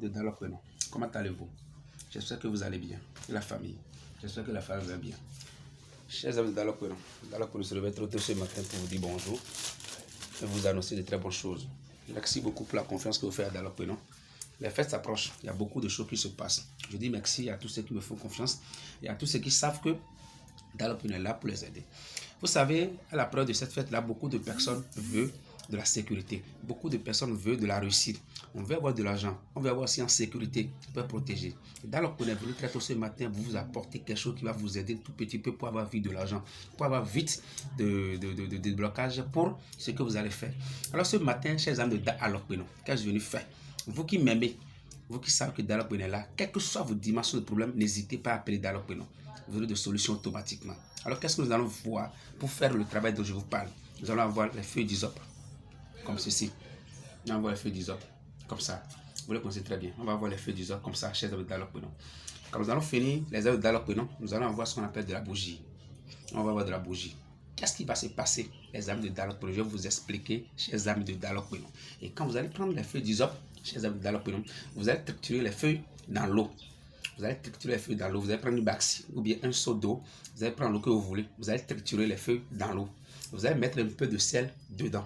de Dialogue Prénom. Comment allez-vous? J'espère que vous allez bien. Et la famille? J'espère que la famille va bien. Chers amis de Dialogue Prénom se réveille trop tôt ce matin pour vous dire bonjour et vous annoncer de très bonnes choses. Merci beaucoup pour la confiance que vous faites à Dialogue Prénom. Les fêtes s'approchent, il y a beaucoup de choses qui se passent. Je dis merci à tous ceux qui me font confiance et à tous ceux qui savent que Dialogue Prénom est là pour les aider. Vous savez, à la période de cette fête-là, beaucoup de personnes veulent de la sécurité. Beaucoup de personnes veulent de la réussite. On veut avoir de l'argent. On veut avoir aussi en sécurité pour être protégé. Dialogue Prénom est venu très tôt ce matin pour vous apporter quelque chose qui va vous aider un tout petit peu pour avoir vite de l'argent, pour avoir vite de déblocage pour ce que vous allez faire. Alors ce matin, chers amis de Dialogue Prénom, qu'est-ce que je suis venu faire? Vous qui m'aimez, vous qui savez que Dialogue Prénom est là, quelle que soit vos dimensions de problème, n'hésitez pas à appeler Dialogue Prénom. Vous aurez des solutions automatiquement. Alors qu'est-ce que nous allons voir pour faire le travail dont je vous parle? Nous allons avoir les feuilles d'hysope, comme ceci. On va avoir les feuilles d'hysope, comme ça. Vous le connaissez très bien. On va avoir les feuilles d'hysope, comme ça, chers amis de Dialogue Prénom. Quand nous allons finir les amis de Dialogue Prénom, nous allons avoir ce qu'on appelle de la bougie. On va avoir de la bougie. Qu'est-ce qui va se passer, les amis de Dialogue Prénom? Je vais vous expliquer, chers amis de Dialogue Prénom. Et quand vous allez prendre les feuilles d'hysope, chers amis de Dialogue Prénom, vous allez triturer les feuilles dans l'eau. Vous allez triturer les feuilles dans l'eau. Vous allez prendre une baxi ou bien un seau d'eau. Vous allez prendre l'eau que vous voulez. Vous allez triturer les feuilles dans l'eau. Vous allez mettre un peu de sel dedans.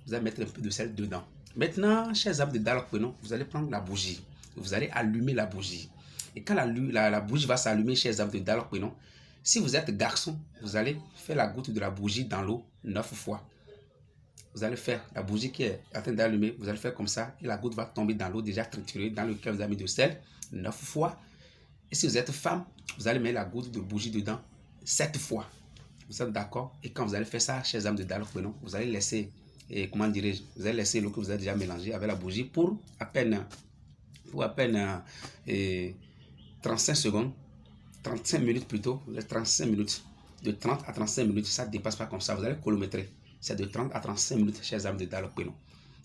Vous allez mettre un peu de sel dedans. Maintenant, chers amis de Dialogue Prénom, vous allez prendre la bougie. Vous allez allumer la bougie. Et quand la bougie va s'allumer, chers amis de Dialogue Prénom, si vous êtes garçon, vous allez faire la goutte de la bougie dans l'eau 9 fois. Vous allez faire la bougie qui est en train d'allumer, vous allez faire comme ça et la goutte va tomber dans l'eau déjà triturée dans lequel vous avez mis de sel 9 fois. Et si vous êtes femme, vous allez mettre la goutte de bougie dedans 7 fois. Vous êtes d'accord? Et quand vous allez faire ça, chers amis de Dialogue Prénom, vous allez laisser, comment dirais-je, vous allez laisser l'eau que vous avez déjà mélangée avec la bougie pour à peine 35 secondes, 35 minutes plutôt, 35 minutes, de 30 à 35 minutes, ça ne dépasse pas comme ça, vous allez chronométrer. C'est de 30 à 35 minutes, chers amis de Dialogue Prénom.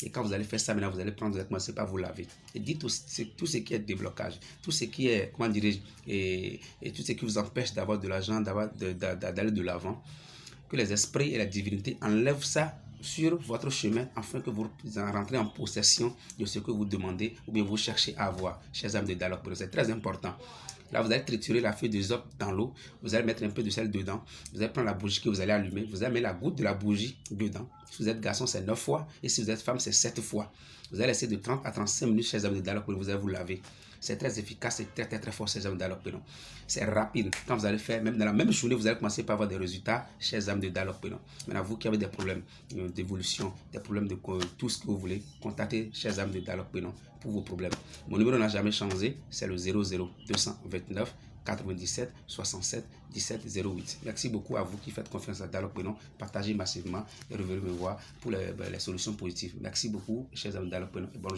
Et quand vous allez faire ça, maintenant, vous allez prendre, vous allez commencer par vous laver. Et dites tout ce qui est déblocage, tout ce qui est, comment dirais-je, et tout ce qui vous empêche d'avoir de l'argent, d'aller de l'avant, que les esprits et la divinité enlèvent ça sur votre chemin afin que vous rentrez en possession de ce que vous demandez ou bien vous cherchez à avoir, chers amis de Dialogue Prénom. C'est très important. Là, vous allez triturer la feuille d'hysope dans l'eau. Vous allez mettre un peu de sel dedans. Vous allez prendre la bougie que vous allez allumer. Vous allez mettre la goutte de la bougie dedans. Si vous êtes garçon, c'est 9 fois. Et si vous êtes femme, c'est 7 fois. Vous allez laisser de 30 à 35 minutes, chers amis de Dialogue Prénom. Vous allez vous laver. C'est très efficace, c'est très fort, chers amis de Dialogue Prénom. C'est rapide. Quand vous allez faire, même dans la même journée, vous allez commencer par avoir des résultats, chers amis de Dialogue Prénom. Maintenant, vous qui avez des problèmes d'évolution, des problèmes de tout ce que vous voulez, contactez, chers amis de Dialogue Prénom, pour vos problèmes. Mon numéro n'a jamais changé, c'est le 00229 97 67 17 08. Merci beaucoup à vous qui faites confiance à Dialogue Prénom. Partagez massivement et revenez me voir pour les solutions positives. Merci beaucoup, chers amis de Dialogue Prénom, et bonne journée.